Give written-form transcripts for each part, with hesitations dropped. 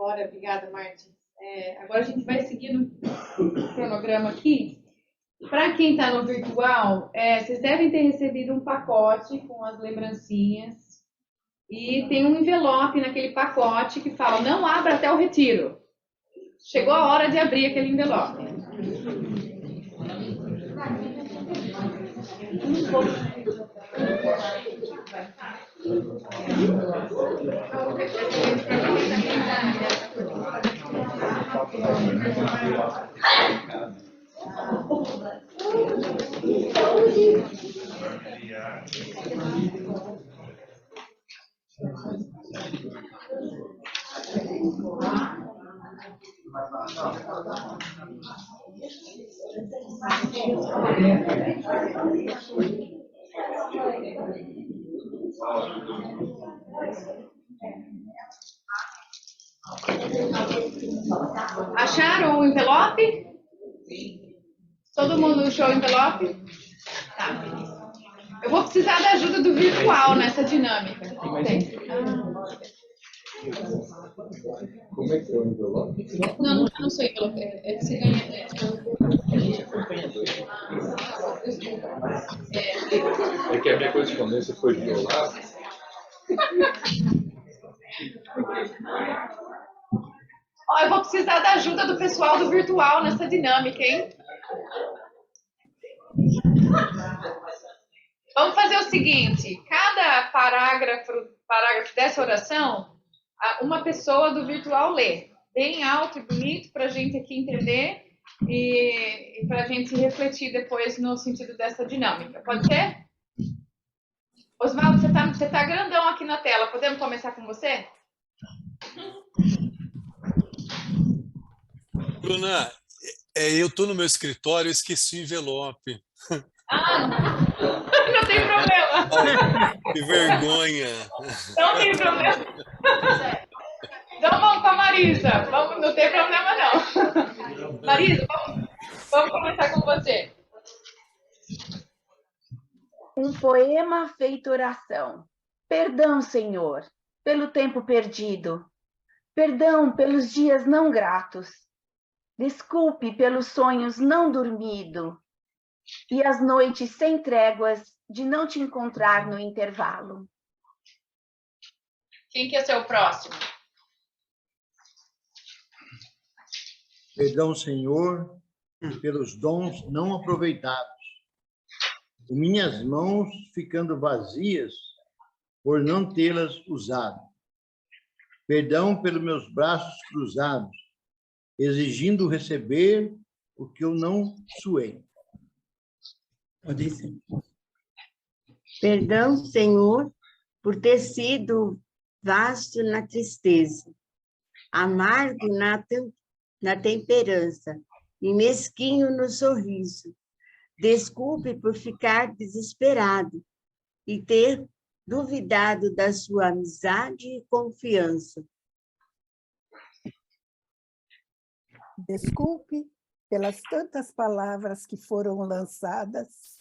Glória, obrigada, Martin. Agora a gente vai seguir no cronograma aqui. Para quem está no virtual, vocês devem ter recebido um pacote com as lembrancinhas e tem um envelope naquele pacote que fala: não abra até o retiro. Chegou a hora de abrir aquele envelope. Acharam o envelope? Todo mundo achou o envelope? Tá. Eu vou precisar da ajuda do virtual nessa dinâmica. Como é que é o envelope? Não sei envelope. Você ganha. É que a minha correspondência foi violada. Eu vou precisar da ajuda do pessoal do virtual nessa dinâmica, hein? Vamos fazer o seguinte: cada parágrafo dessa oração, uma pessoa do virtual lê, bem alto e bonito, para a gente aqui entender e para a gente refletir depois no sentido dessa dinâmica. Pode ser? Osvaldo, você tá grandão aqui na tela. Podemos começar com você? Bruna, eu estou no meu escritório e esqueci o envelope. Não tem problema. Que vergonha. Não tem problema. Então vamos com a Marisa. Não tem problema, não. Marisa, vamos começar com você. Um poema feito oração. Perdão, Senhor, pelo tempo perdido. Perdão pelos dias não gratos. Desculpe pelos sonhos não dormidos e as noites sem tréguas de não te encontrar no intervalo. Quem que é seu próximo? Perdão, Senhor, pelos dons não aproveitados. E minhas mãos ficando vazias por não tê-las usado. Perdão pelos meus braços cruzados, exigindo receber o que eu não suei. Pode ser. Perdão, Senhor, por ter sido vasto na tristeza, amargo na temperança e mesquinho no sorriso. Desculpe por ficar desesperado e ter duvidado da sua amizade e confiança. Desculpe pelas tantas palavras que foram lançadas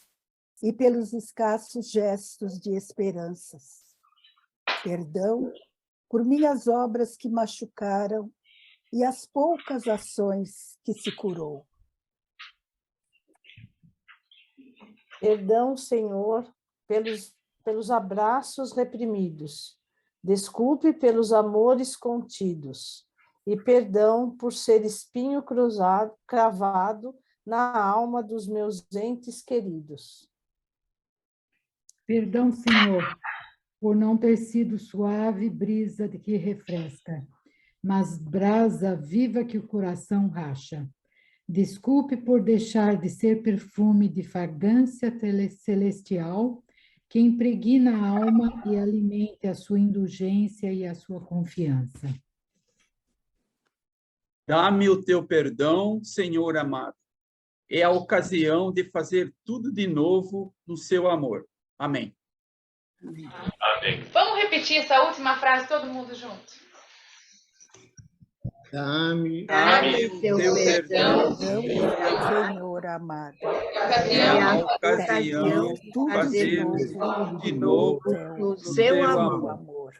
e pelos escassos gestos de esperanças. Perdão por minhas obras que machucaram e as poucas ações que se curou. Perdão, Senhor, pelos abraços reprimidos. Desculpe pelos amores contidos. E perdão por ser espinho cravado na alma dos meus entes queridos. Perdão, Senhor, por não ter sido suave brisa de que refresca, mas brasa viva que o coração racha. Desculpe por deixar de ser perfume de fragrância celestial que impregna a alma e alimente a sua indulgência e a sua confiança. Dá-me o teu perdão, Senhor amado. É a ocasião de fazer tudo de novo no seu amor. Amém. Amém. Vamos repetir essa última frase, todo mundo junto. Dá-me o teu perdão, Senhor amado. É a ocasião de fazer tudo de novo no seu amor.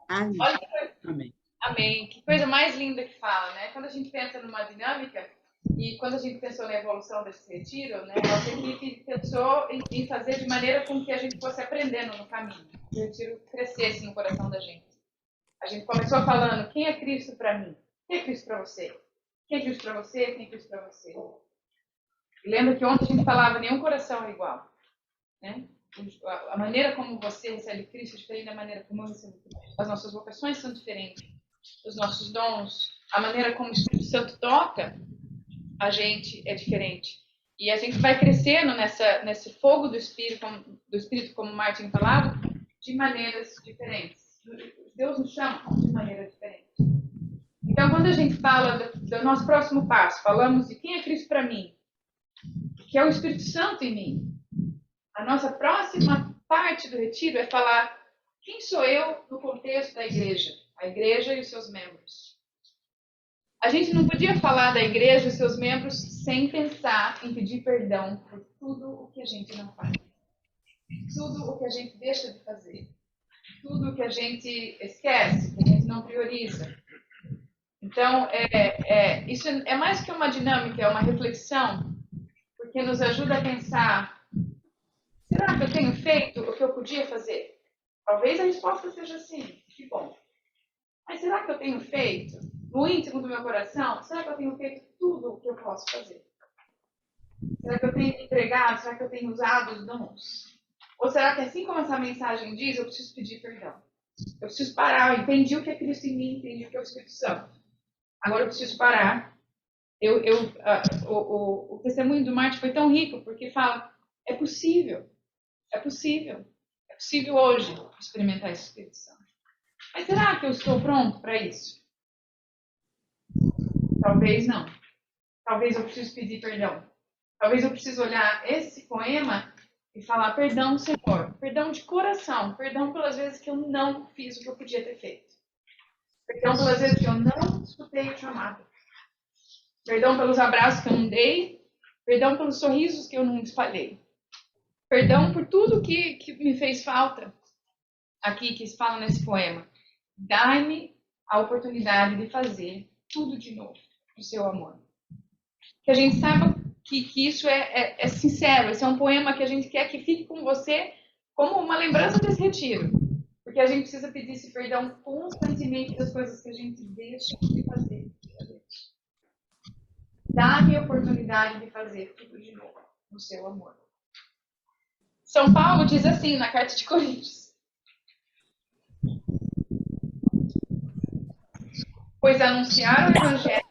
Amém. Amém. Que coisa mais linda que fala, né? Quando a gente pensa numa dinâmica, e quando a gente pensou na evolução desse retiro, né, nossa equipe pensou em fazer de maneira com que a gente fosse aprendendo no caminho, que o retiro crescesse no coração da gente. A gente começou falando, quem é Cristo para mim? Quem é Cristo para você? Quem é Cristo para você? Quem é Cristo para você? E lembra que ontem a gente falava, nenhum coração é igual, né? A maneira como você recebe Cristo é diferente da maneira como eu recebo Cristo. As nossas vocações são diferentes, os nossos dons, a maneira como o Espírito Santo toca a gente é diferente. E a gente vai crescendo nesse fogo do Espírito, como Martin falava, de maneiras diferentes. Deus nos chama de maneira diferente. Então, quando a gente fala do nosso próximo passo, falamos de quem é Cristo para mim, que é o Espírito Santo em mim. A nossa próxima parte do retiro é falar quem sou eu no contexto da igreja, a igreja e os seus membros. A gente não podia falar da igreja e os seus membros sem pensar em pedir perdão por tudo o que a gente não faz. Tudo o que a gente deixa de fazer. Tudo o que a gente esquece, que a gente não prioriza. Então, isso é mais que uma dinâmica, é uma reflexão, porque nos ajuda a pensar, será que eu tenho feito o que eu podia fazer? Talvez a resposta seja sim, que bom. Mas será que eu tenho feito? No íntimo do meu coração, será que eu tenho feito tudo o que eu posso fazer? Será que eu tenho entregado? Será que eu tenho usado os dons? Ou será que, assim como essa mensagem diz, eu preciso pedir perdão? Eu preciso parar, eu entendi o que é Cristo em mim, entendi o que é o Espírito Santo. Agora eu preciso parar. O testemunho do Martin foi tão rico, porque fala, é possível hoje experimentar esse Espírito Santo. Mas será que eu estou pronto para isso? Talvez não. Talvez eu precise pedir perdão. Talvez eu precise olhar esse poema e falar, perdão, Senhor. Perdão de coração. Perdão pelas vezes que eu não fiz o que eu podia ter feito. Perdão pelas vezes que eu não escutei o chamado. Perdão pelos abraços que eu não dei. Perdão pelos sorrisos que eu não espalhei. Perdão por tudo que me fez falta aqui, que se fala nesse poema. Dai-me a oportunidade de fazer tudo de novo, do seu amor. Que a gente saiba que isso é sincero, esse é um poema que a gente quer que fique com você como uma lembrança desse retiro. Porque a gente precisa pedir esse perdão constantemente das coisas que a gente deixa de fazer. Dá-me a oportunidade de fazer tudo de novo, no seu amor. São Paulo diz assim na carta de Coríntios. Pois anunciar o evangelho.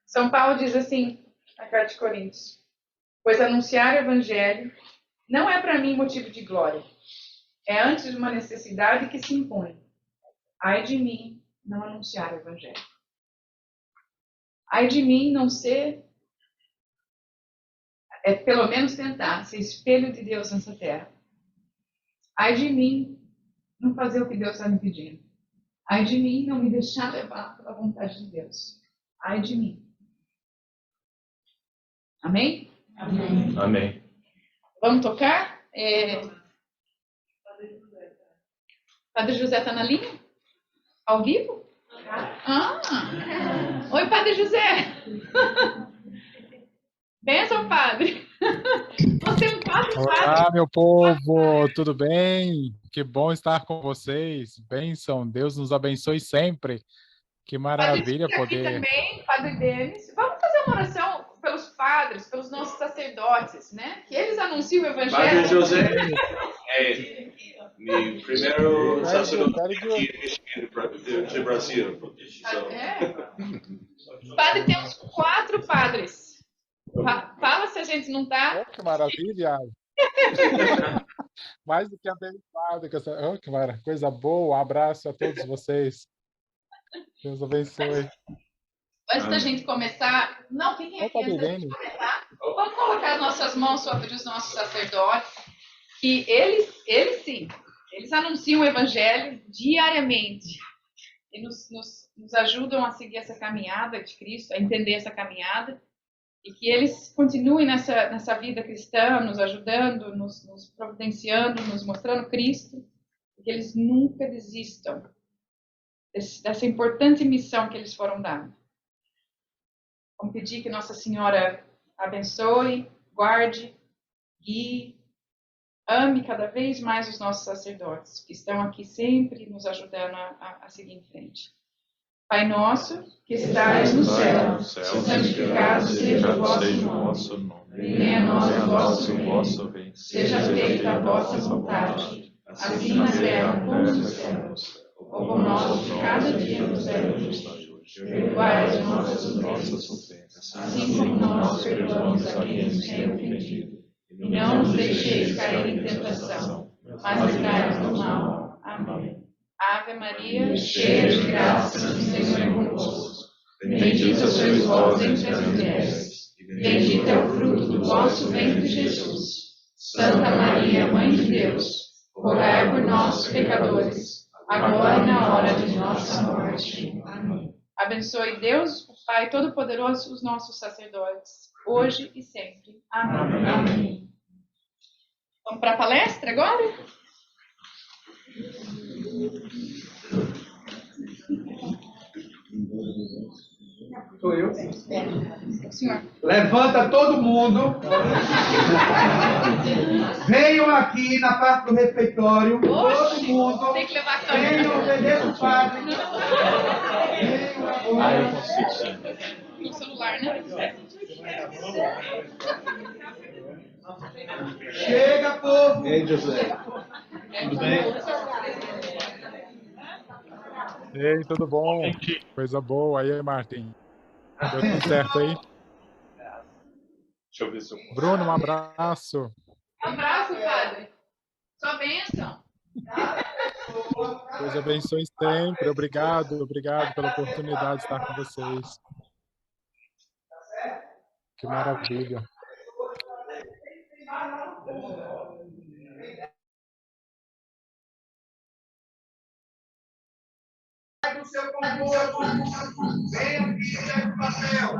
São Paulo diz assim na carta de Coríntios. Pois anunciar o evangelho não é para mim motivo de glória. É antes uma necessidade que se impõe. Ai de mim não anunciar o evangelho. Ai de mim não ser, pelo menos tentar ser espelho de Deus nessa terra. Ai de mim não fazer o que Deus está me pedindo. Ai de mim não me deixar levar pela vontade de Deus. Ai de mim. Amém? Amém. Amém. Vamos tocar? Padre José está na linha? Ao vivo? Oi, Padre José. Benção, Padre. Você é um padre. Olá, meu povo, tudo bem? Que bom estar com vocês. Bênção, Deus nos abençoe sempre. Que maravilha poder... Também, Padre Denis. Vamos fazer uma oração pelos padres, pelos nossos sacerdotes, né? Que eles anunciam o evangelho. Padre José meu primeiro sacerdote aqui de Brasil. Padre, temos 4 padres. Fala se a gente não está. Oh, que maravilha! Mais do que abençoado. Que maravilha. Coisa boa. Um abraço a todos vocês. Deus abençoe. Antes da gente começar... Não, quem é que começar? Vamos colocar as nossas mãos sobre os nossos sacerdotes, que eles sim, eles anunciam o evangelho diariamente e nos ajudam a seguir essa caminhada de Cristo, a entender essa caminhada, e que eles continuem nessa vida cristã, nos ajudando, nos providenciando, nos mostrando Cristo, e que eles nunca desistam dessa importante missão que eles foram dados. Vamos pedir que Nossa Senhora abençoe, guarde, guie, ame cada vez mais os nossos sacerdotes, que estão aqui sempre nos ajudando a seguir em frente. Pai nosso, que estais no céu, santificado seja o vosso nome. Venha a nós o vosso reino. Seja feita a vossa vontade, assim na terra como no céu. O pão nosso de cada dia nos dai hoje. Perdoai as nossas ofensas, assim como nós perdoamos a quem nos tem ofendido. E não nos deixeis cair em tentação, mas livrai-nos do mal. Amém. Ave Maria, cheia de graça, o Senhor é convosco. Bendita sois vós entre as mulheres, e bendito é o fruto do vosso ventre, Jesus. Santa Maria, Mãe de Deus, rogai por nós, pecadores, agora e na hora de nossa morte. Amém. Abençoe Deus, o Pai Todo-Poderoso, os nossos sacerdotes, hoje e sempre. Amém. Amém. Vamos para a palestra agora? Sou eu. Senhor. Levanta todo mundo. Venham aqui na parte do refeitório. Todo mundo. Tem que levar a câmera. Venham obedecer o padre. Eu consigo sim. No celular, né? Chega, povo. E aí, José? Tudo bem? Ei, tudo bom? Coisa boa. Aí, Martin. Deu tudo certo aí? Deixa eu ver se eu... Bruno, um abraço. Um abraço, padre. Sua bênção. Deus abençoe sempre. Obrigado pela oportunidade de estar com vocês. Que maravilha. Do seu conforto. Venham aqui, pega o papel.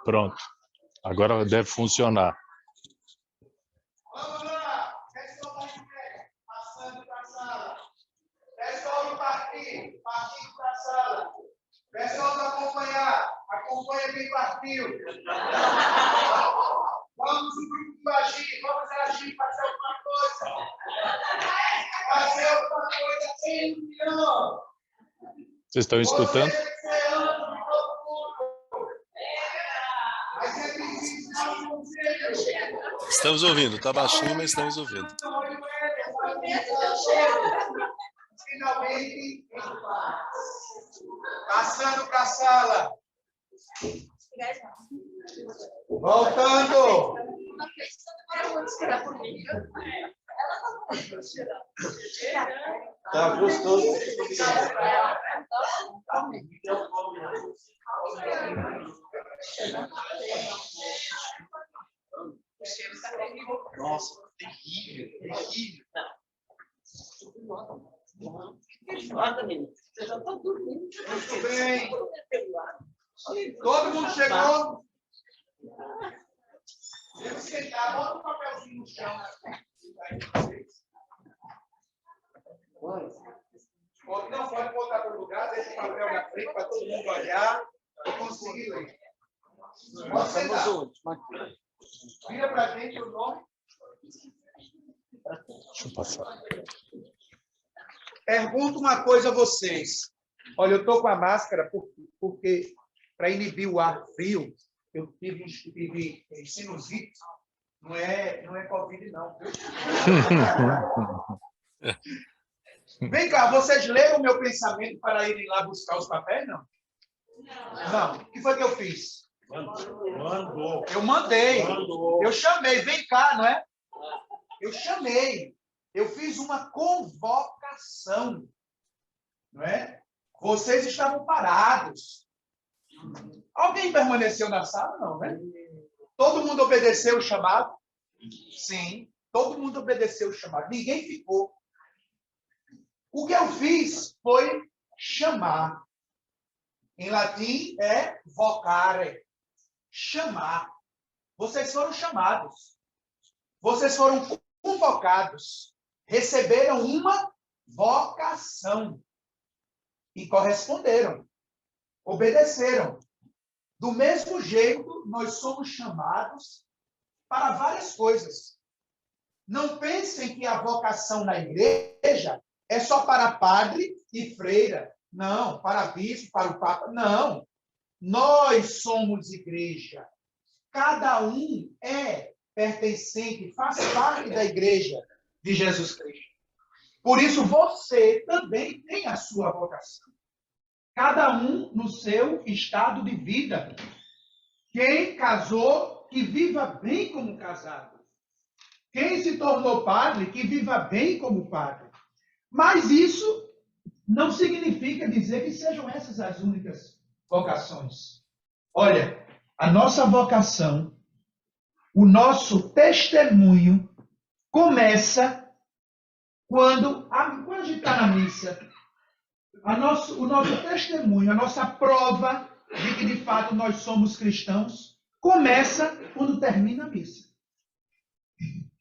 Pronto. Agora deve funcionar. Vamos lá. Pessoal da pé, passando para a sala. Pessoal do partido para a sala. Pessoal do acompanha quem partiu. Vamos o grupo agir, vamos agir, fazer alguma coisa. Fazer alguma coisa assim, milhão. Vocês estão escutando? Estamos ouvindo. Está baixinho, mas estamos ouvindo. Finalmente, passando para a sala. Voltando. Tá gostoso. Nossa, terrível, terrível. Você já está dormindo. Muito bem. Todo mundo chegou? Deve sentar, bota o papelzinho no chão. Não, pode voltar para o lugar, deixa o papel na frente para todo mundo olhar e conseguir ler. Pode sentar. Vira para a gente o nome. Deixa eu passar. Pergunto uma coisa a vocês. Olha, eu estou com a máscara porque para inibir o ar frio, Eu tive sinusite. Não é Covid, não. Vem cá, vocês leram o meu pensamento para irem lá buscar os papéis, não? Não. O que foi que eu fiz? Mandou. Eu mandei. Mandou. Eu chamei. Vem cá, não é? Eu chamei. Eu fiz uma convocação. Não é? Vocês estavam parados. Alguém permaneceu na sala? Não, né? Todo mundo obedeceu o chamado? Sim. Todo mundo obedeceu o chamado. Ninguém ficou. O que eu fiz foi chamar. Em latim é vocare. Chamar. Vocês foram chamados. Vocês foram convocados. Receberam uma vocação. E corresponderam. Obedeceram. Do mesmo jeito, nós somos chamados para várias coisas. Não pensem que a vocação na igreja é só para padre e freira. Não, para bispo, para o papa. Não. Nós somos igreja. Cada um é pertencente, faz parte da igreja de Jesus Cristo. Por isso, você também tem a sua vocação. Cada um no seu estado de vida. Quem casou, que viva bem como casado. Quem se tornou padre, que viva bem como padre. Mas isso não significa dizer que sejam essas as únicas vocações. Olha, a nossa vocação, o nosso testemunho começa quando a gente está na missa. O nosso testemunho, a nossa prova de que de fato nós somos cristãos, começa quando termina a missa.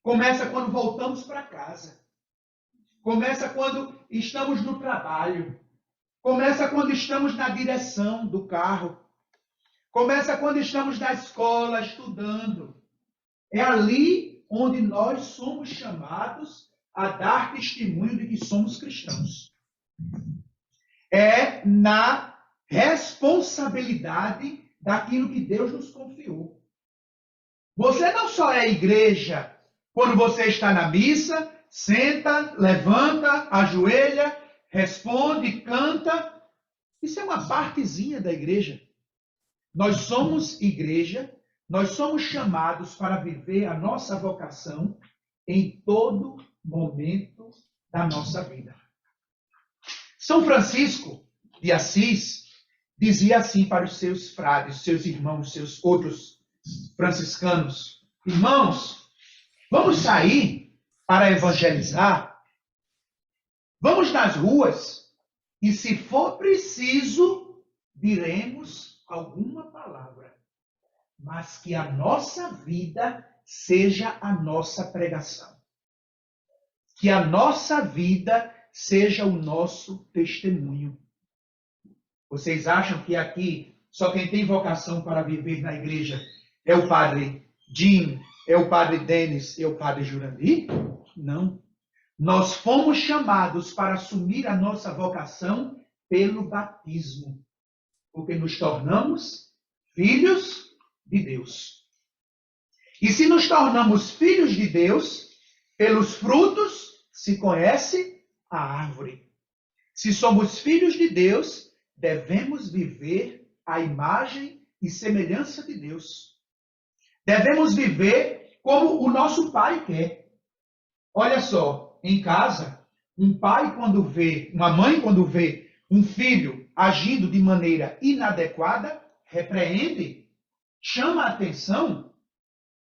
Começa quando voltamos para casa. Começa quando estamos no trabalho. Começa quando estamos na direção do carro. Começa quando estamos na escola estudando. É ali onde nós somos chamados a dar testemunho de que somos cristãos. É na responsabilidade daquilo que Deus nos confiou. Você não só é igreja quando você está na missa, senta, levanta, ajoelha, responde, canta. Isso é uma partezinha da igreja. Nós somos igreja, nós somos chamados para viver a nossa vocação em todo momento da nossa vida. São Francisco de Assis dizia assim para os seus frades, seus irmãos, seus outros franciscanos: irmãos, vamos sair para evangelizar? Vamos nas ruas e, se for preciso, diremos alguma palavra, mas que a nossa vida seja a nossa pregação. Que a nossa vida seja o nosso testemunho. Vocês acham que aqui só quem tem vocação para viver na igreja é o padre Jim, é o padre Denis, é o padre Jurandir? Não. Nós fomos chamados para assumir a nossa vocação pelo batismo, porque nos tornamos filhos de Deus. E se nos tornamos filhos de Deus, pelos frutos se conhece a árvore. Se somos filhos de Deus, devemos viver a imagem e semelhança de Deus. Devemos viver como o nosso Pai quer. Olha só, em casa, uma mãe quando vê um filho agindo de maneira inadequada, repreende, chama a atenção,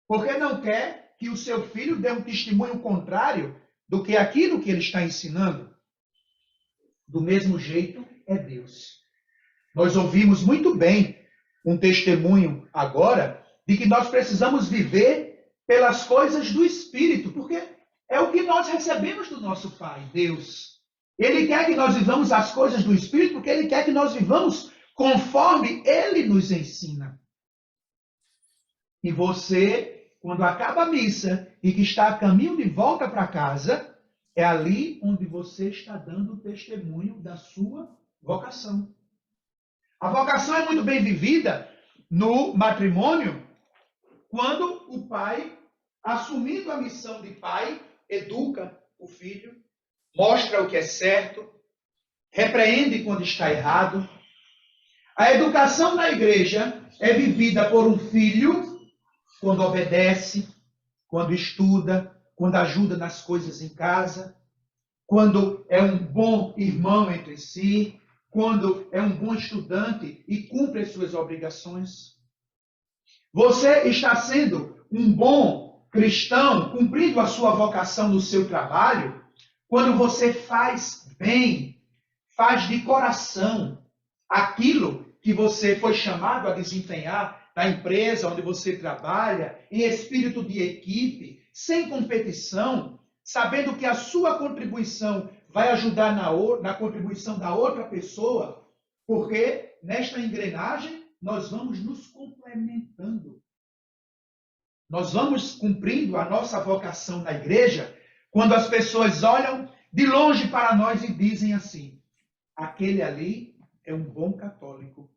porque não quer que o seu filho dê um testemunho contrário do que aquilo que ele está ensinando. Do mesmo jeito é Deus. Nós ouvimos muito bem um testemunho agora de que nós precisamos viver pelas coisas do Espírito, porque é o que nós recebemos do nosso Pai, Deus. Ele quer que nós vivamos as coisas do Espírito, porque Ele quer que nós vivamos conforme Ele nos ensina. E você, quando acaba a missa e que está a caminho de volta para casa, é ali onde você está dando o testemunho da sua vocação. A vocação é muito bem vivida no matrimônio, quando o pai, assumindo a missão de pai, educa o filho, mostra o que é certo, repreende quando está errado. A educação na igreja é vivida por um filho quando obedece, quando estuda, quando ajuda nas coisas em casa, quando é um bom irmão entre si, quando é um bom estudante e cumpre as suas obrigações. Você está sendo um bom cristão, cumprindo a sua vocação no seu trabalho, quando você faz bem, faz de coração aquilo que você foi chamado a desempenhar na empresa onde você trabalha, em espírito de equipe, sem competição, sabendo que a sua contribuição vai ajudar na contribuição da outra pessoa, porque nesta engrenagem nós vamos nos complementando. Nós vamos cumprindo a nossa vocação na igreja quando as pessoas olham de longe para nós e dizem assim: aquele ali é um bom católico,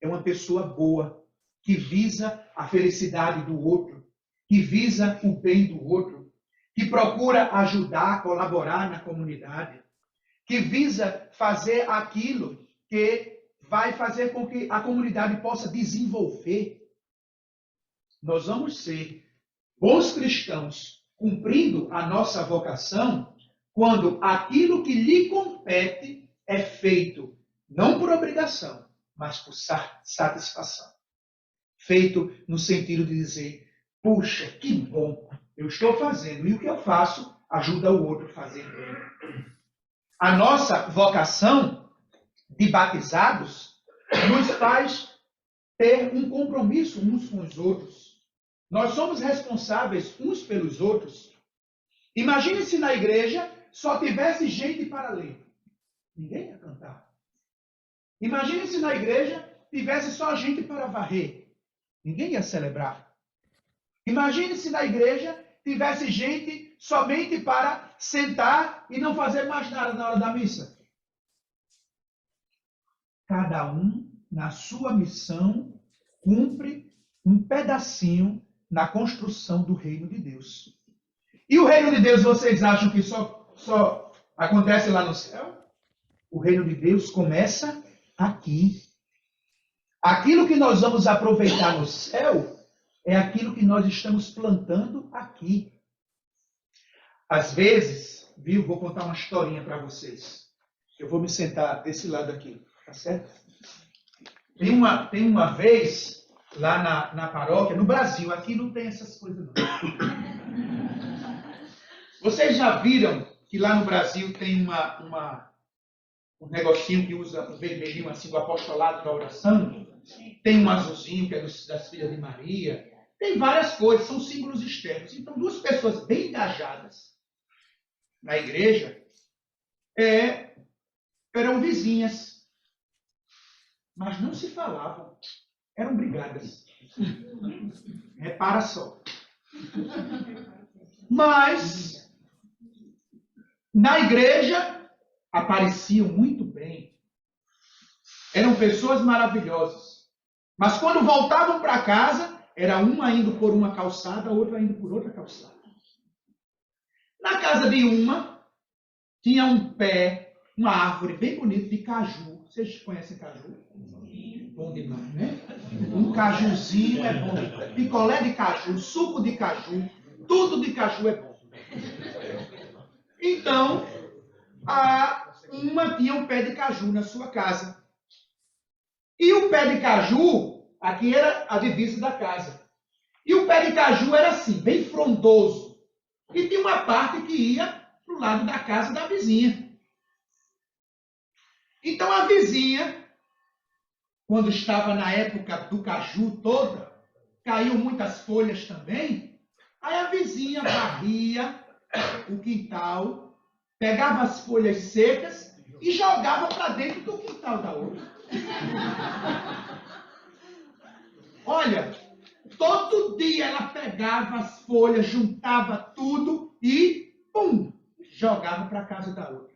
é uma pessoa boa, que visa a felicidade do outro, que visa o bem do outro, que procura ajudar, colaborar na comunidade, que visa fazer aquilo que vai fazer com que a comunidade possa desenvolver. Nós vamos ser bons cristãos, cumprindo a nossa vocação, quando aquilo que lhe compete é feito não por obrigação, mas por satisfação. Feito no sentido de dizer: puxa, que bom, eu estou fazendo, e o que eu faço ajuda o outro a fazer bem. A nossa vocação de batizados nos faz ter um compromisso uns com os outros. Nós somos responsáveis uns pelos outros. Imagine se na igreja só tivesse gente para ler. Ninguém ia cantar. Imagine se na igreja tivesse só gente para varrer. Ninguém ia celebrar. Imagine se na igreja tivesse gente somente para sentar e não fazer mais nada na hora da missa. Cada um, na sua missão, cumpre um pedacinho na construção do reino de Deus. E o reino de Deus, vocês acham que só acontece lá no céu? O reino de Deus começa aqui. Aquilo que nós vamos aproveitar no céu é aquilo que nós estamos plantando aqui. Às vezes, viu, vou contar uma historinha para vocês. Eu vou me sentar desse lado aqui, tá certo? Tem uma vez, lá na paróquia, no Brasil, aqui não tem essas coisas não. Vocês já viram que lá no Brasil tem um negocinho que usa um vermelhinho assim, do apostolado da oração? Tem um azulzinho que é das filhas de Maria. Tem várias coisas, são símbolos externos. Então, duas pessoas bem engajadas na igreja eram vizinhas, mas não se falavam. Eram brigadas. Repara só. Mas, na igreja, apareciam muito bem. Eram pessoas maravilhosas. Mas quando voltavam para casa, era uma indo por uma calçada, a outra indo por outra calçada. Na casa de uma, tinha uma árvore bem bonita de caju. Vocês conhecem caju? Bom demais, né? Um cajuzinho é bom. Picolé de caju, suco de caju, tudo de caju é bom. Então, uma tinha um pé de caju na sua casa. E o pé de caju, aqui era a divisa da casa. E o pé de caju era assim, bem frondoso. E tinha uma parte que ia para o lado da casa da vizinha. Então a vizinha, quando estava na época do caju toda, caiu muitas folhas também. Aí a vizinha varria o quintal, pegava as folhas secas e jogava para dentro do quintal da outra. Olha, todo dia ela pegava as folhas, juntava tudo e, pum, jogava para a casa da outra.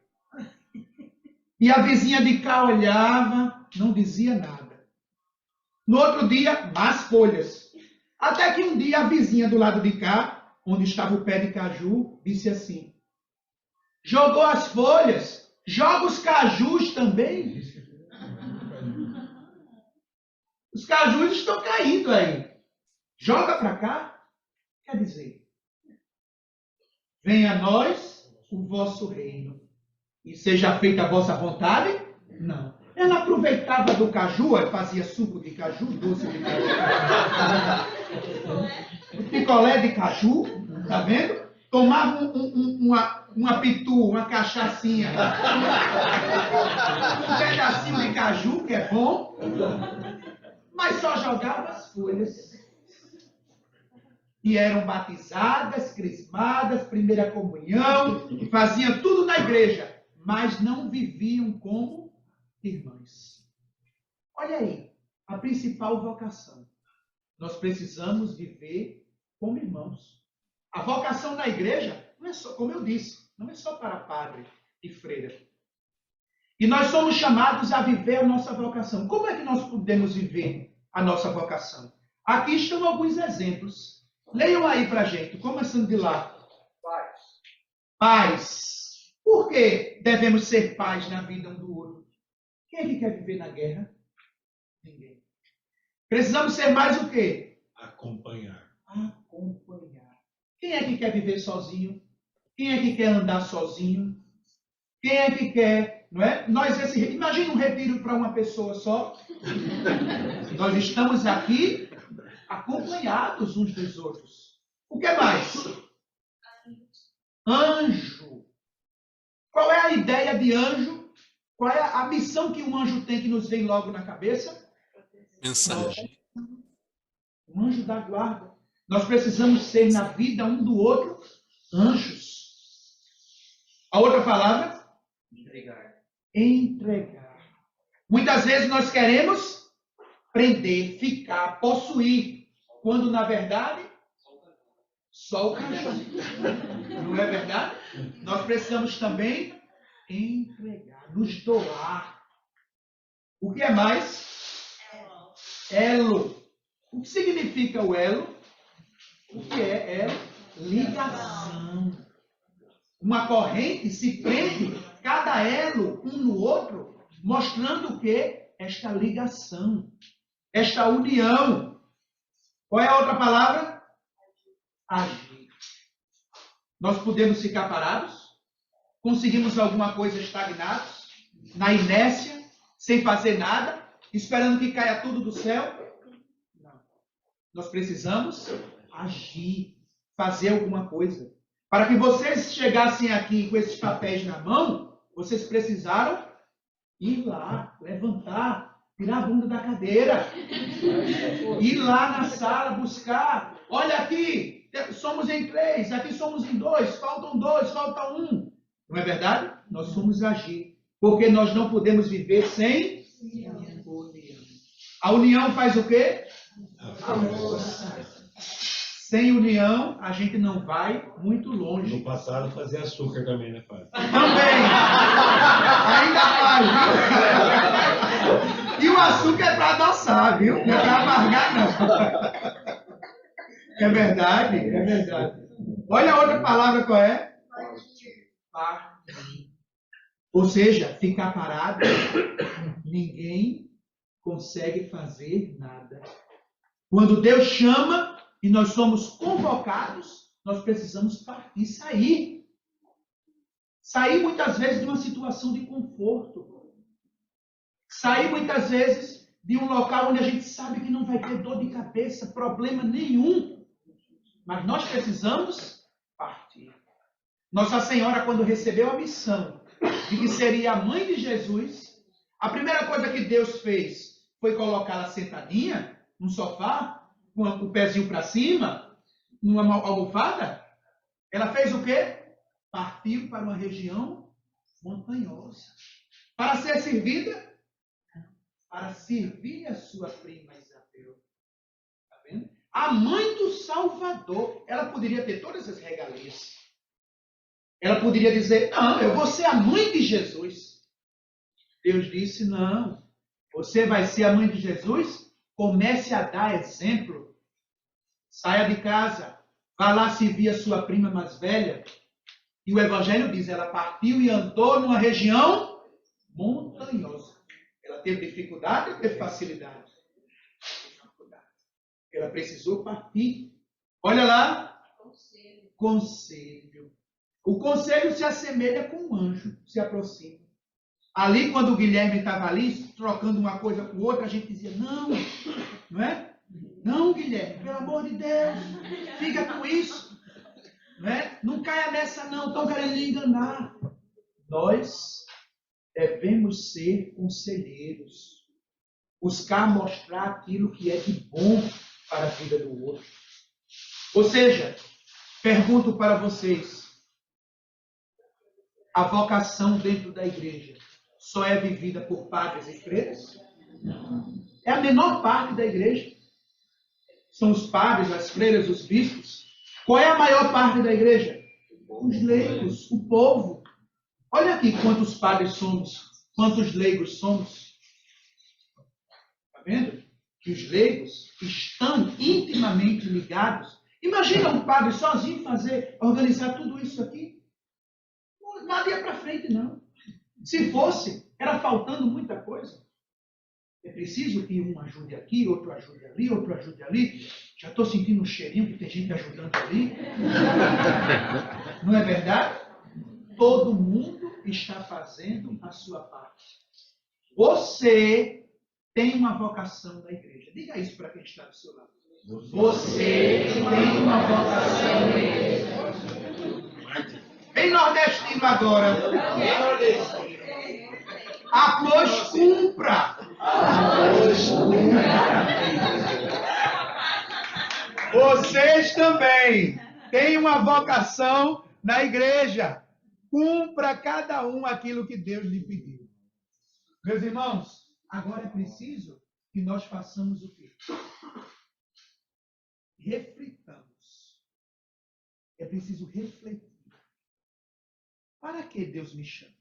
E a vizinha de cá olhava, não dizia nada. No outro dia, mais folhas. Até que um dia a vizinha do lado de cá, onde estava o pé de caju, disse assim: jogou as folhas, joga os cajus também. Os cajus estão caindo aí. Joga para cá. Quer dizer, venha a nós o vosso reino e seja feita a vossa vontade? Não. Ela aproveitava do caju, ela fazia suco de caju, doce de caju. Picolé de caju, tá vendo? Tomava uma pitu, uma cachaçinha. Um pedacinho de caju, que é bom. Mas só jogava as folhas. E eram batizadas, crismadas, primeira comunhão, e faziam tudo na igreja, mas não viviam como irmãs. Olha aí, a principal vocação. Nós precisamos viver como irmãos. A vocação na igreja não é só, como eu disse, não é só para padre e freira. E nós somos chamados a viver a nossa vocação. Como é que nós podemos viver a nossa vocação? Aqui estão alguns exemplos. Leiam aí para a gente, começando de lá. Pais. Por que devemos ser pais na vida um do outro? Quem é que quer viver na guerra? Ninguém. Precisamos ser mais o quê? Acompanhar. Acompanhar. Quem é que quer viver sozinho? Quem é que quer andar sozinho? Quem é que quer, não é? Imagina um retiro para uma pessoa só. Nós estamos aqui acompanhados uns dos outros. O que mais? Anjo. Qual é a ideia de anjo? Qual é a missão que um anjo tem que nos vem logo na cabeça? Mensagem. Um anjo da guarda. Nós precisamos ser na vida um do outro anjos. A outra palavra? Entregar. Muitas vezes nós queremos prender, ficar, possuir, quando na verdade só o caju. Não é verdade? Nós precisamos também entregar, nos doar. O que é mais? Elo. O que significa o elo? O que é elo? Ligação. Uma corrente se prende, cada elo um no outro, mostrando o quê? Esta ligação, esta união. Qual é a outra palavra? Agir. Nós podemos ficar parados? Conseguimos alguma coisa estagnados? Na inércia? Sem fazer nada? Esperando que caia tudo do céu? Não. Nós precisamos agir, fazer alguma coisa. Para que vocês chegassem aqui com esses papéis na mão, vocês precisaram ir lá, levantar, tirar a bunda da cadeira, ir lá na sala, buscar. Olha aqui, somos em 3, aqui somos em 2, faltam 2, falta 1. Não é verdade? Nós somos agir, porque nós não podemos viver sem união. A união faz o quê? A força. Sem união, a gente não vai muito longe. No passado fazia açúcar também, né, pai? Também. Ainda faz, viu? E o açúcar é para adoçar, viu? Não é para amargar, não. É verdade, é verdade. Olha a outra palavra qual é? Partir. Ou seja, ficar parado, ninguém consegue fazer nada. Quando Deus chama e nós somos convocados, nós precisamos partir, sair. Sair muitas vezes de uma situação de conforto. Sair muitas vezes de um local onde a gente sabe que não vai ter dor de cabeça, problema nenhum. Mas nós precisamos partir. Nossa Senhora, quando recebeu a missão de que seria a mãe de Jesus, a primeira coisa que Deus fez foi colocá-la sentadinha num sofá, com o pezinho para cima, numa almofada. Ela fez o quê? Partiu para uma região montanhosa. Para ser servida? Para servir a sua prima Isabel. Está vendo? A mãe do Salvador. Ela poderia ter todas as regalias. Ela poderia dizer, não, eu vou ser a mãe de Jesus. Deus disse, não. Você vai ser a mãe de Jesus Comece a dar exemplo. Saia de casa. Vá lá servir a sua prima mais velha. E o Evangelho diz, ela partiu e andou numa região montanhosa. Ela teve dificuldade ou teve facilidade? Ela precisou partir. Olha lá. Conselho. O conselho se assemelha com um anjo, se aproxima. Ali, quando o Guilherme estava ali, trocando uma coisa com outra, a gente dizia, não é? Não, Guilherme, pelo amor de Deus, fica com isso. Não é? Não caia nessa não, estão querendo lhe enganar. Nós devemos ser conselheiros. Buscar mostrar aquilo que é de bom para a vida do outro. Ou seja, pergunto para vocês, a vocação dentro da igreja só é vivida por padres e freiras? É a menor parte da igreja. São os padres, as freiras, os bispos. Qual é a maior parte da igreja? Os leigos, o povo. Olha aqui quantos padres somos, quantos leigos somos. Está vendo? Que os leigos estão intimamente ligados. Imagina um padre sozinho organizar tudo isso aqui. Nada ia para frente, não. Se fosse, era faltando muita coisa. É preciso que um ajude aqui, outro ajude ali, outro ajude ali. Já estou sentindo um cheirinho que tem gente ajudando ali. Não é verdade? Todo mundo está fazendo a sua parte. Você tem uma vocação da igreja. Diga isso para quem está do seu lado. Você tem uma vocação da igreja. Em nordestino agora. Após cumpra. Vocês também têm uma vocação na igreja. Cumpra cada um aquilo que Deus lhe pediu. Meus irmãos, agora é preciso que nós façamos o quê? Reflitamos. É preciso refletir. Para que Deus me chama?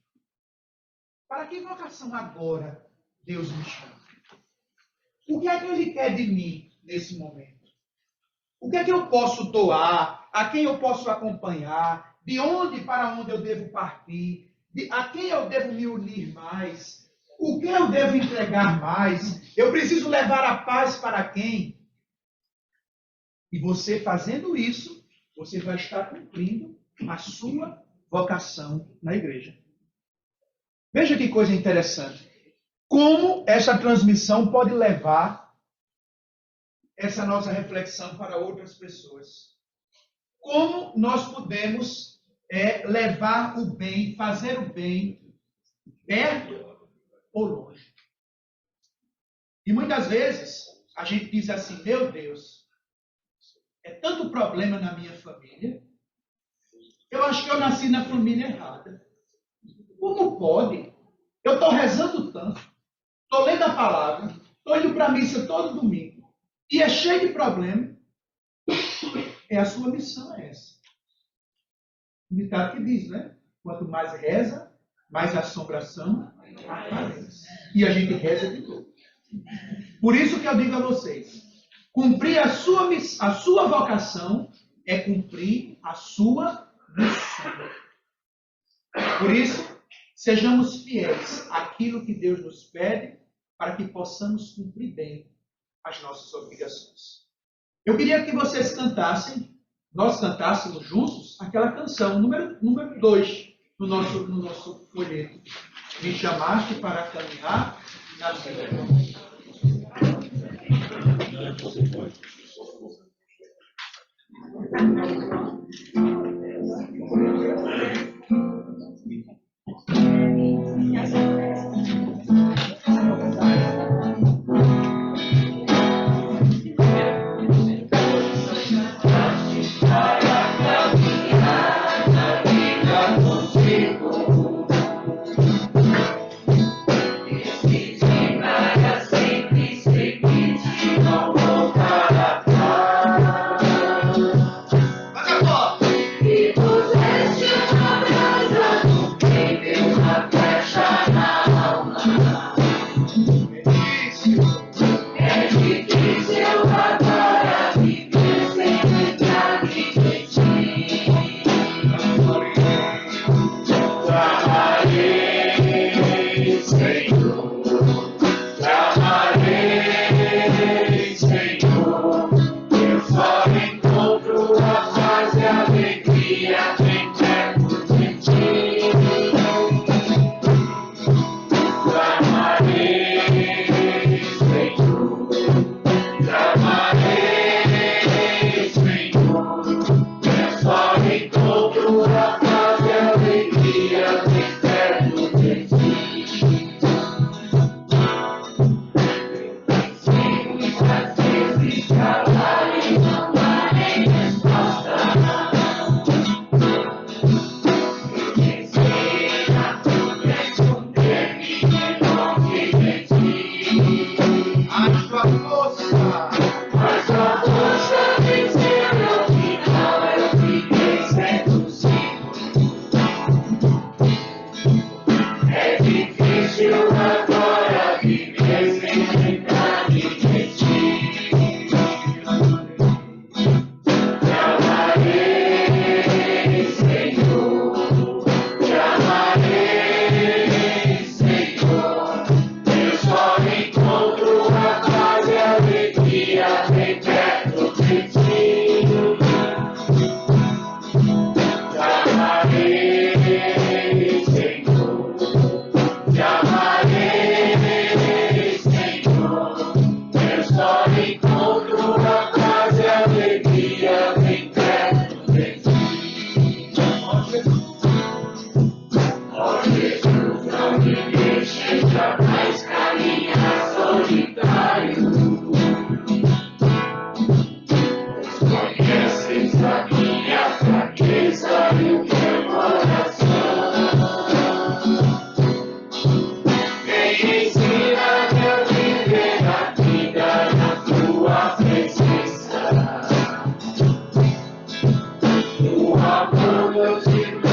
Para que vocação agora Deus me chama? O que é que Ele quer de mim nesse momento? O que é que eu posso doar? A quem eu posso acompanhar? De onde para onde eu devo partir? A quem eu devo me unir mais? O que eu devo entregar mais? Eu preciso levar a paz para quem? E você fazendo isso, você vai estar cumprindo a sua vocação na igreja. Veja que coisa interessante. Como essa transmissão pode levar essa nossa reflexão para outras pessoas? Como nós podemos levar o bem, fazer o bem, perto ou longe? E muitas vezes a gente diz assim, meu Deus, é tanto problema na minha família, eu acho que eu nasci na família errada. Como pode? Eu estou rezando tanto, estou lendo a palavra, estou indo para a missa todo domingo, e é cheio de problema. A sua missão é essa. O ditado que diz, né? Quanto mais reza, mais assombração aparece. E a gente reza de novo. Por isso que eu digo a vocês, cumprir a sua vocação é cumprir a sua missão. Por isso, sejamos fiéis àquilo que Deus nos pede para que possamos cumprir bem as nossas obrigações. Eu queria que vocês cantassem, nós cantássemos juntos, aquela canção, número 2 no nosso folheto. Me chamaste para caminhar na vida. E puseste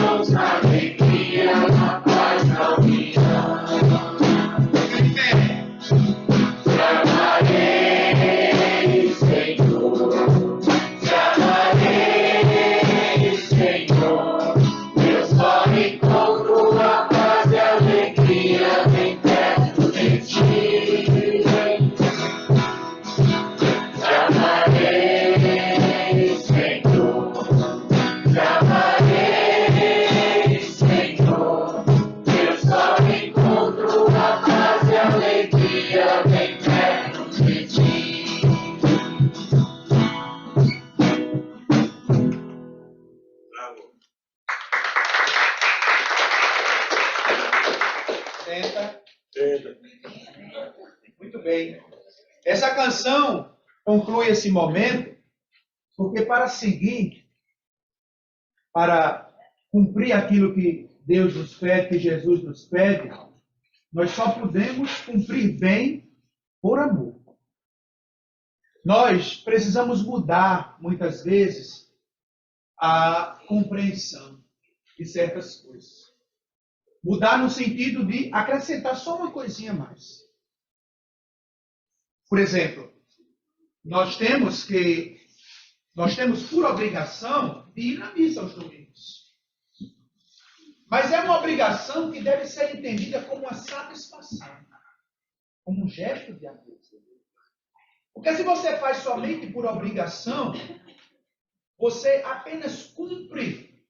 irmãos, na alegria, na paz, na união. Te amarei, Senhor, te amarei, Senhor. Deus vai encontro, a paz e a alegria bem perto de ti. Te amarei, Senhor, te amarei, Senhor. Deus vai encontro, a paz e a alegria bem perto de ti. Senta. Muito bem. Essa canção conclui esse momento, porque para seguir, para cumprir aquilo que Deus nos pede, que Jesus nos pede, nós só podemos cumprir bem por amor. Nós precisamos mudar, muitas vezes, a compreensão de certas coisas. Mudar no sentido de acrescentar só uma coisinha a mais. Por exemplo, nós temos por obrigação de ir na missa aos domingos. Mas é uma obrigação que deve ser entendida como uma satisfação, como um gesto de amor. Porque se você faz somente por obrigação, você apenas cumpre.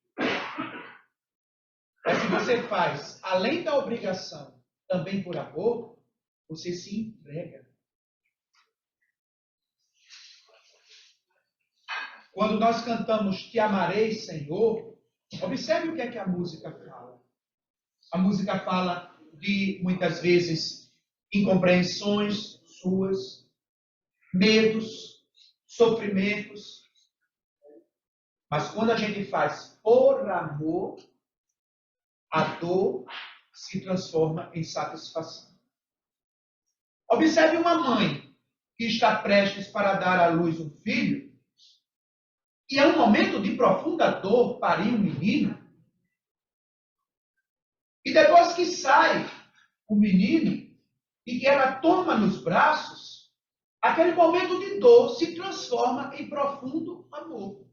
Mas se você faz, além da obrigação, também por amor, você se entrega. Quando nós cantamos Te Amarei, Senhor, observe o que é que a música fala. A música fala de, muitas vezes, incompreensões suas, medos, sofrimentos. Mas quando a gente faz por amor, a dor se transforma em satisfação. Observe uma mãe que está prestes para dar à luz um filho, e é um momento de profunda dor parir um menino, e depois que sai o menino, e que ela toma nos braços, aquele momento de dor se transforma em profundo amor.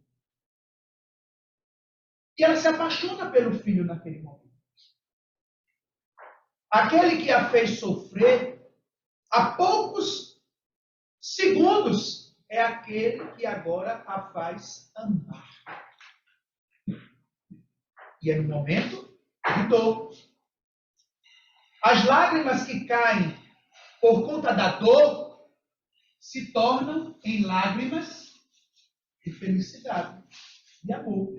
E ela se apaixona pelo filho naquele momento. Aquele que a fez sofrer, há poucos segundos, é aquele que agora a faz amar. E é no momento de dor. As lágrimas que caem por conta da dor se tornam em lágrimas de felicidade, de amor.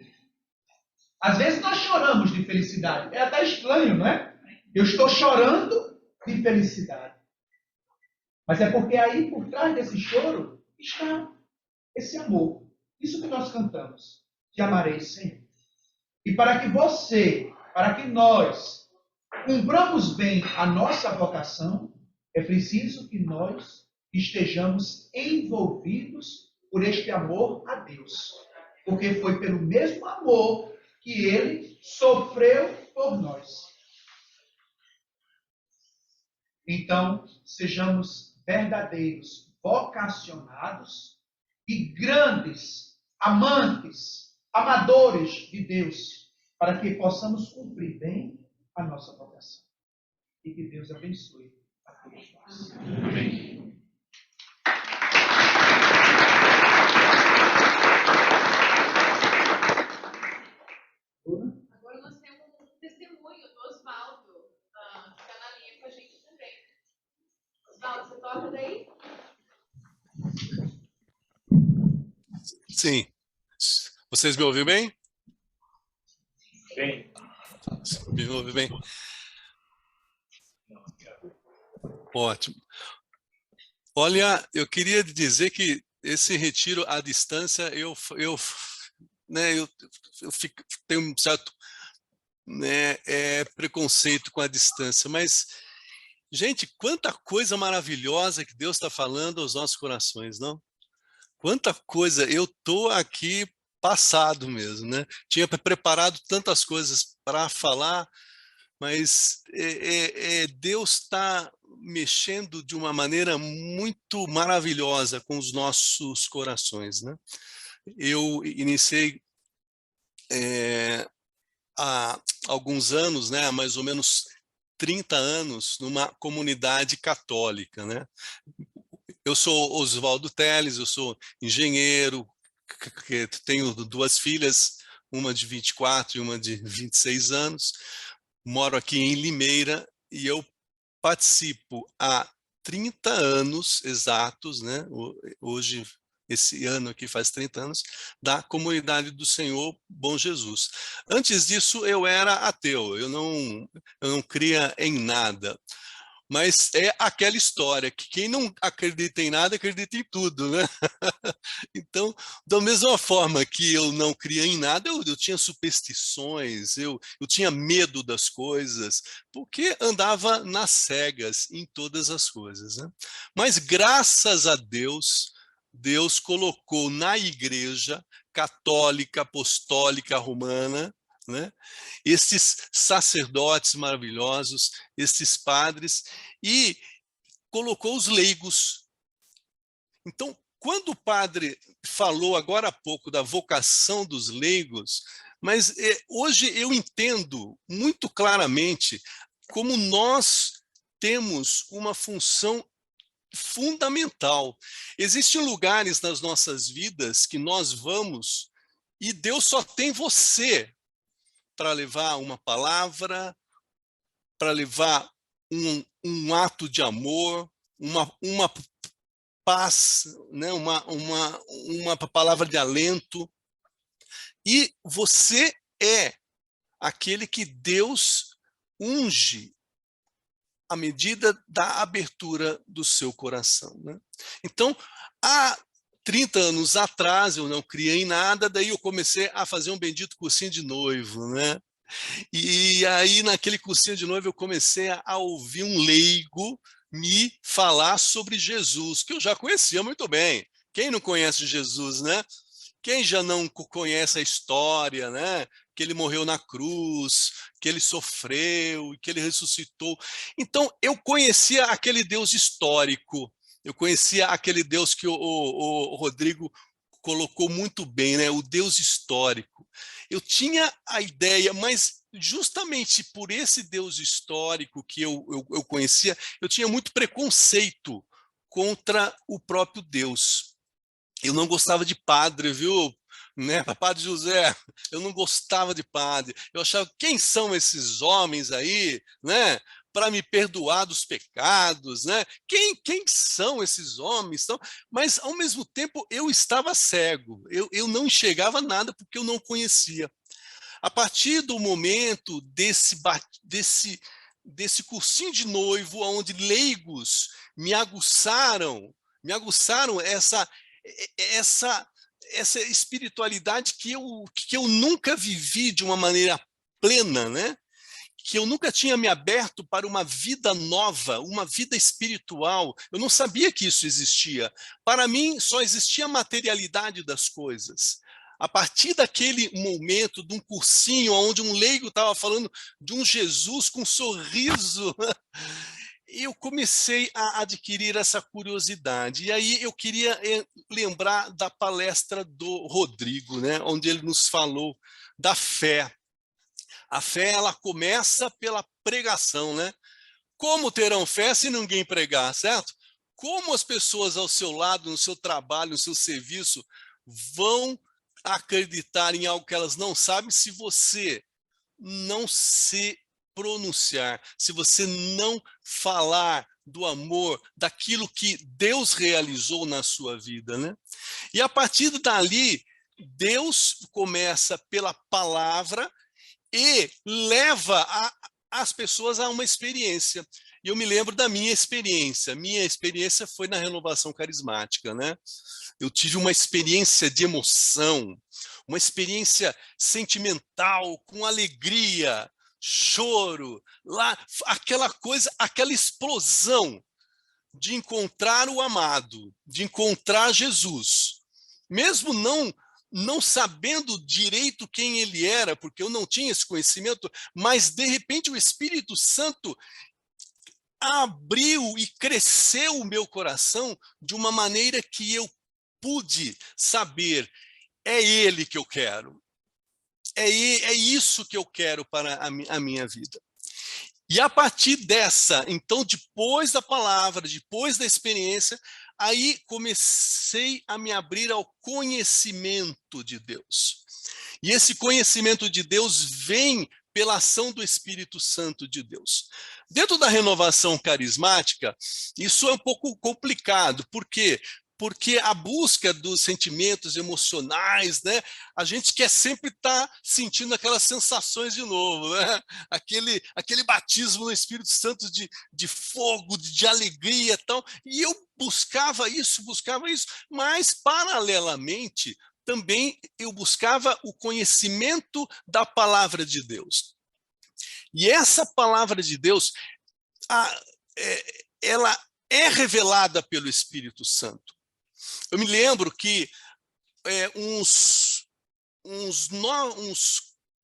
Às vezes nós choramos de felicidade. É até estranho, não é? Eu estou chorando de felicidade. Mas é porque aí, por trás desse choro, está esse amor. Isso que nós cantamos. Te amarei, Senhor. E para que nós cumpramos bem a nossa vocação, é preciso que nós estejamos envolvidos por este amor a Deus. Porque foi pelo mesmo amor que Ele sofreu por nós. Então, sejamos verdadeiros vocacionados e grandes amantes, amadores de Deus, para que possamos cumprir bem a nossa vocação. E que Deus abençoe a todos nós. Amém. Agora nós temos um testemunho do Osvaldo, que está na linha com a gente também. Osvaldo, você toca daí? Sim. Vocês me ouvem bem? Sim. Me ouvem bem? Ótimo. Olha, eu queria dizer que esse retiro à distância, eu tenho um certo preconceito com a distância, mas, gente, quanta coisa maravilhosa que Deus está falando aos nossos corações, não? Quanta coisa! Eu estou aqui passado mesmo, né? Tinha preparado tantas coisas para falar, mas Deus está mexendo de uma maneira muito maravilhosa com os nossos corações, né? Eu iniciei há alguns anos, né, há mais ou menos 30 anos, numa comunidade católica, né? Eu sou Oswaldo Teles, eu sou engenheiro, tenho 2 filhas, uma de 24 e uma de 26 anos, moro aqui em Limeira e eu participo há 30 anos exatos, né? Hoje, esse ano aqui faz 30 anos, da Comunidade do Senhor Bom Jesus. Antes disso, eu era ateu, eu não cria em nada. Mas é aquela história, que quem não acredita em nada, acredita em tudo, né? Então, da mesma forma que eu não cria em nada, eu tinha superstições, eu tinha medo das coisas, porque andava nas cegas em todas as coisas, né? Mas graças a Deus, Deus colocou na igreja católica, apostólica, romana, né, esses sacerdotes maravilhosos, esses padres, e colocou os leigos. Então, quando o padre falou agora há pouco da vocação dos leigos, mas hoje eu entendo muito claramente como nós temos uma função fundamental. Existem lugares nas nossas vidas que nós vamos e Deus só tem você para levar uma palavra, para levar um ato de amor, uma paz, né? uma palavra de alento. E você é aquele que Deus unge à medida da abertura do seu coração, né? Então, há 30 anos atrás, eu não criei nada, daí eu comecei a fazer um bendito cursinho de noivo, né? E aí, naquele cursinho de noivo, eu comecei a ouvir um leigo me falar sobre Jesus, que eu já conhecia muito bem. Quem não conhece Jesus, né? Quem já não conhece a história, né? Que ele morreu na cruz, que ele sofreu, que ele ressuscitou. Então, eu conhecia aquele Deus histórico, eu conhecia aquele Deus que o Rodrigo colocou muito bem, né? O Deus histórico. Eu tinha a ideia, mas justamente por esse Deus histórico que eu conhecia, eu tinha muito preconceito contra o próprio Deus. Eu não gostava de padre, viu? Né? Padre José, eu não gostava de padre. Eu achava, quem são esses homens aí, né? Para me perdoar dos pecados, né? Quem são esses homens? Mas, ao mesmo tempo, eu estava cego. Eu não enxergava nada porque eu não conhecia. A partir do momento desse cursinho de noivo, onde leigos me aguçaram essa espiritualidade que eu nunca vivi de uma maneira plena, né? Que eu nunca tinha me aberto para uma vida nova, uma vida espiritual. Eu não sabia que isso existia. Para mim, só existia a materialidade das coisas. A partir daquele momento, de um cursinho, onde um leigo estava falando de um Jesus com um sorriso, eu comecei a adquirir essa curiosidade. E aí eu queria lembrar da palestra do Rodrigo, né, onde ele nos falou da fé. A fé, ela começa pela pregação, né? Como terão fé se ninguém pregar, certo? Como as pessoas ao seu lado, no seu trabalho, no seu serviço, vão acreditar em algo que elas não sabem se você não se pronunciar, se você não falar do amor, daquilo que Deus realizou na sua vida, né? E a partir dali, Deus começa pela palavra e leva as pessoas a uma experiência. E eu me lembro da minha experiência. Minha experiência foi na renovação carismática, né? Eu tive uma experiência de emoção, uma experiência sentimental, com alegria, choro, lá, aquela coisa, aquela explosão de encontrar o amado, de encontrar Jesus. Mesmo não sabendo direito quem ele era, porque eu não tinha esse conhecimento, mas de repente o Espírito Santo abriu e cresceu o meu coração de uma maneira que eu pude saber, é ele que eu quero. É isso que eu quero para a minha vida. E a partir dessa, então, depois da palavra, depois da experiência, aí comecei a me abrir ao conhecimento de Deus. E esse conhecimento de Deus vem pela ação do Espírito Santo de Deus. Dentro da renovação carismática, isso é um pouco complicado. Por quê? Porque a busca dos sentimentos emocionais, né? A gente quer sempre estar sentindo aquelas sensações de novo, né? Aquele batismo no Espírito Santo de fogo, de alegria e tal. E eu buscava isso, mas paralelamente também eu buscava o conhecimento da palavra de Deus. E essa palavra de Deus, ela é revelada pelo Espírito Santo. Eu me lembro que uns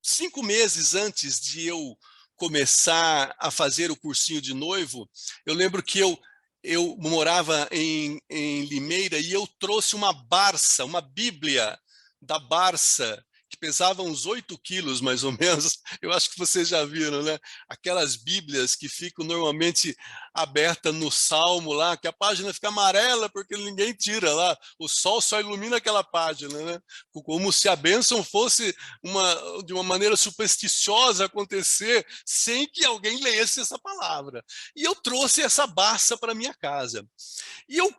5 meses antes de eu começar a fazer o cursinho de noivo, eu lembro que eu morava em Limeira e eu trouxe uma Barça, uma Bíblia da Barça, que pesava uns 8 quilos, mais ou menos. Eu acho que vocês já viram, né? Aquelas Bíblias que ficam normalmente abertas no Salmo lá, que a página fica amarela porque ninguém tira lá. O sol só ilumina aquela página, né? Como se a bênção fosse de uma maneira supersticiosa acontecer sem que alguém lesse essa palavra. E eu trouxe essa Barça para minha casa. E eu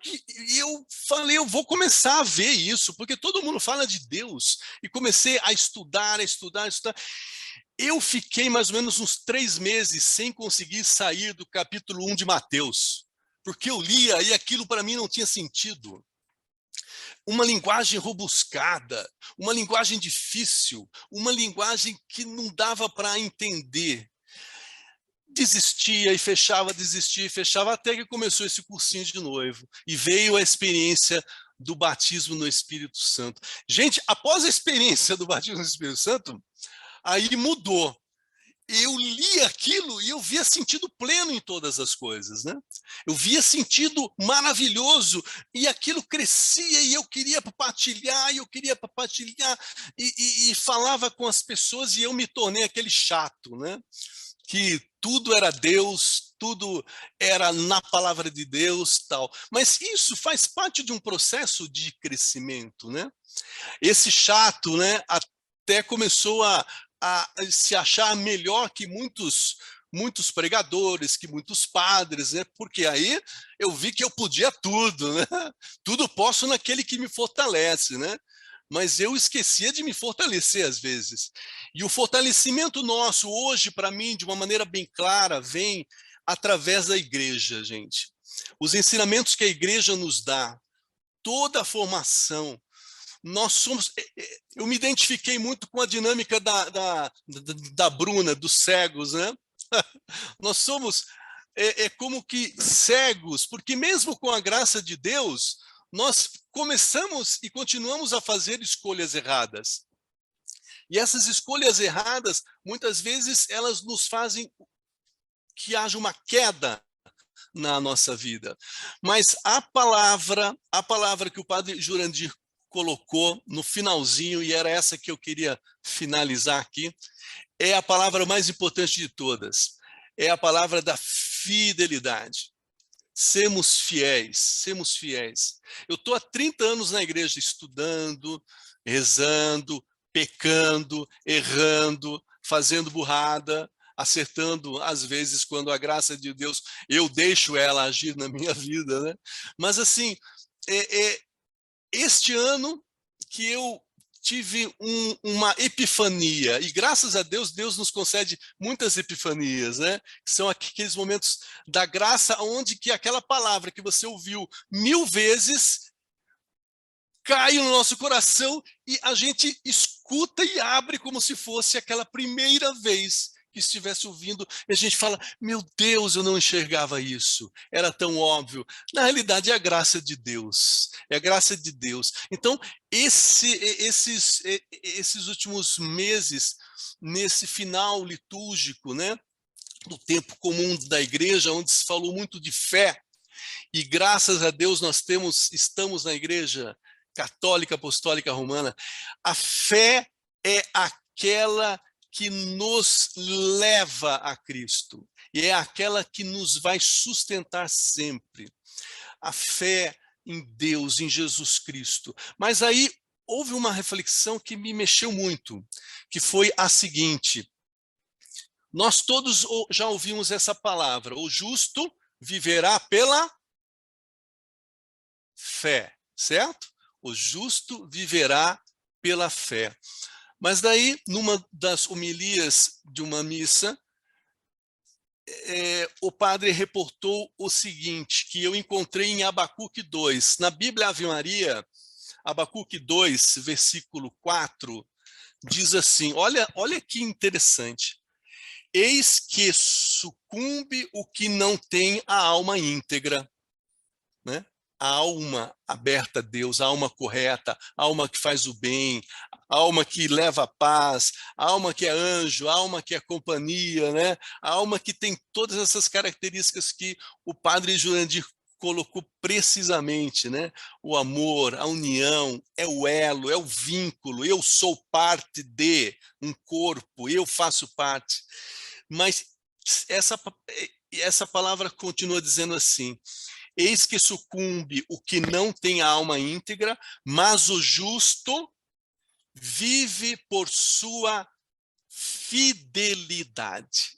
falei, eu vou começar a ver isso, porque todo mundo fala de Deus. E comecei a estudar. Eu fiquei mais ou menos uns 3 meses sem conseguir sair do capítulo 1 de Mateus, porque eu lia e aquilo para mim não tinha sentido. Uma linguagem robuscada, uma linguagem difícil, uma linguagem que não dava para entender. Desistia e fechava, até que começou esse cursinho de noivo. E veio a experiência do batismo no Espírito Santo. Gente, após a experiência do batismo no Espírito Santo, aí mudou. Eu li aquilo e eu via sentido pleno em todas as coisas, né? Eu via sentido maravilhoso e aquilo crescia e eu queria compartilhar, e falava com as pessoas e eu me tornei aquele chato, né? Que tudo era Deus, tudo era na palavra de Deus, tal. Mas isso faz parte de um processo de crescimento, né? Esse chato, né, até começou a se achar melhor que muitos pregadores, que muitos padres, né? Porque aí eu vi que eu podia tudo, né? Tudo posso naquele que me fortalece, né? Mas eu esquecia de me fortalecer às vezes. E o fortalecimento nosso hoje, para mim, de uma maneira bem clara, vem através da igreja, gente. Os ensinamentos que a igreja nos dá, toda a formação. Eu me identifiquei muito com a dinâmica da Bruna, dos cegos, né? Nós somos como que cegos, porque mesmo com a graça de Deus, nós começamos e continuamos a fazer escolhas erradas. E essas escolhas erradas, muitas vezes, elas nos fazem que haja uma queda na nossa vida. Mas a palavra que o padre Jurandir colocou no finalzinho, e era essa que eu queria finalizar aqui, é a palavra mais importante de todas. É a palavra da fidelidade. Sermos fiéis. Eu estou há 30 anos na igreja estudando, rezando, pecando, errando, fazendo burrada, acertando às vezes quando a graça de Deus, eu deixo ela agir na minha vida, né? Mas assim, este ano que eu tive uma epifania, e graças a Deus, Deus nos concede muitas epifanias, né? Que são aqueles momentos da graça onde que aquela palavra que você ouviu 1000 vezes cai no nosso coração e a gente escuta e abre como se fosse aquela primeira vez que estivesse ouvindo, e a gente fala, meu Deus, eu não enxergava isso, era tão óbvio. Na realidade, é a graça de Deus, é a graça de Deus. Então, esses últimos meses, nesse final litúrgico, né, do tempo comum da igreja, onde se falou muito de fé, e graças a Deus estamos na igreja católica, apostólica, romana. A fé é aquela que nos leva a Cristo, e é aquela que nos vai sustentar sempre. A fé em Deus, em Jesus Cristo. Mas aí houve uma reflexão que me mexeu muito, que foi a seguinte: nós todos já ouvimos essa palavra, o justo viverá pela fé, certo? O justo viverá pela fé. Mas daí, numa das homilias de uma missa, o padre reportou o seguinte, que eu encontrei em Abacuque 2. Na Bíblia Ave Maria, Abacuque 2, versículo 4, diz assim, olha que interessante. Eis que sucumbe o que não tem a alma íntegra, né? A alma aberta a Deus, a alma correta, a alma que faz o bem, a alma que leva a paz, a alma que é anjo, a alma que é companhia, né? A alma que tem todas essas características que o padre Jurandir colocou precisamente, né? O amor, a união, é o elo, é o vínculo, eu sou parte de um corpo, eu faço parte. Mas essa palavra continua dizendo assim, eis que sucumbe o que não tem a alma íntegra, mas o justo vive por sua fidelidade.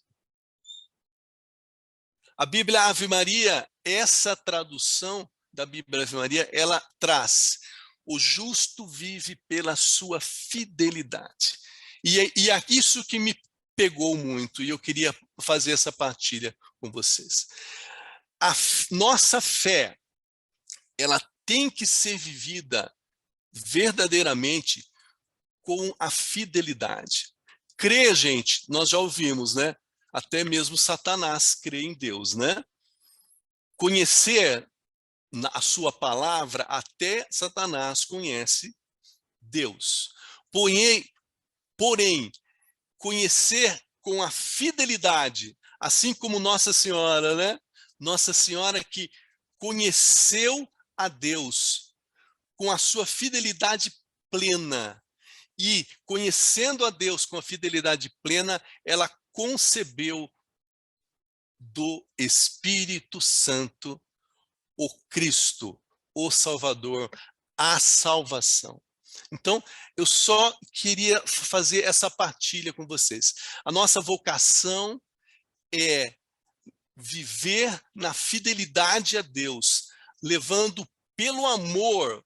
A Bíblia Ave Maria, essa tradução da Bíblia Ave Maria, ela traz, o justo vive pela sua fidelidade. E é isso que me pegou muito, e eu queria fazer essa partilha com vocês. A nossa fé, ela tem que ser vivida verdadeiramente com a fidelidade. Crer, gente, nós já ouvimos, né? Até mesmo Satanás crê em Deus, né? Conhecer a sua palavra, até Satanás conhece Deus. Porém, conhecer com a fidelidade, assim como Nossa Senhora, né? Nossa Senhora que conheceu a Deus com a sua fidelidade plena. E conhecendo a Deus com a fidelidade plena, ela concebeu do Espírito Santo o Cristo, o Salvador, a salvação. Então, eu só queria fazer essa partilha com vocês. A nossa vocação é viver na fidelidade a Deus, levando pelo amor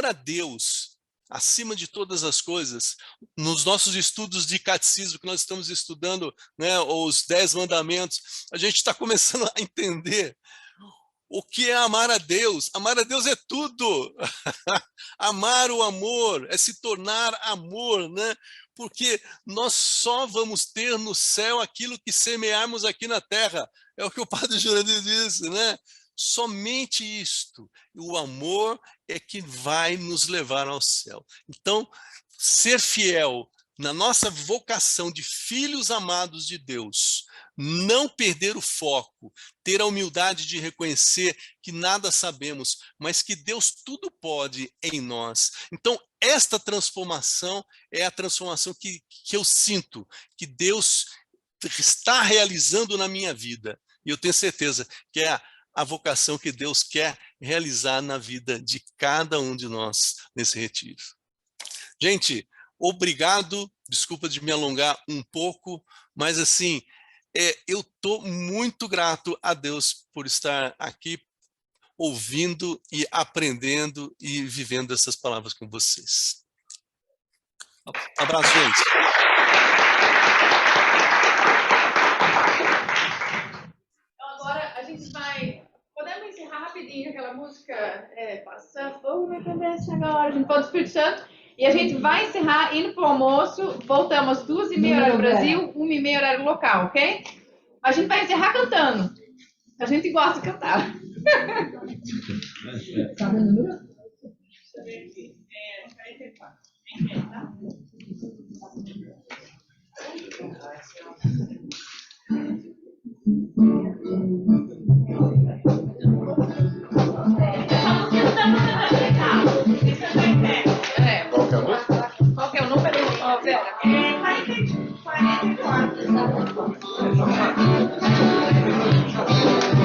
a Deus, acima de todas as coisas. Nos nossos estudos de catecismo que nós estamos estudando, né, os 10 mandamentos, a gente está começando a entender o que é amar a Deus. Amar a Deus é tudo. Amar o amor é se tornar amor, né? Porque nós só vamos ter no céu aquilo que semearmos aqui na terra. É o que o padre Jurandir disse, né? Somente isto. O amor é que vai nos levar ao céu. Então, ser fiel na nossa vocação de filhos amados de Deus, não perder o foco, ter a humildade de reconhecer que nada sabemos, mas que Deus tudo pode em nós. Então, esta transformação é a transformação que eu sinto, que Deus está realizando na minha vida. E eu tenho certeza que é a vocação que Deus quer realizar na vida de cada um de nós nesse retiro. Gente, obrigado, desculpa de me alongar um pouco, mas assim, eu estou muito grato a Deus por estar aqui ouvindo e aprendendo e vivendo essas palavras com vocês. Abraço, gente. Então agora a gente vai... Podemos encerrar rapidinho aquela música Passa Fogo na Cabeça agora, a gente pode o Espírito Santo. E a gente vai encerrar indo para o almoço. Voltamos 2h30 horário Brasil, 1h30 horário local, ok? A gente vai encerrar cantando. A gente gosta de cantar. Sabe o número? Qual que é o número? Qual que é o número, Vera? 44.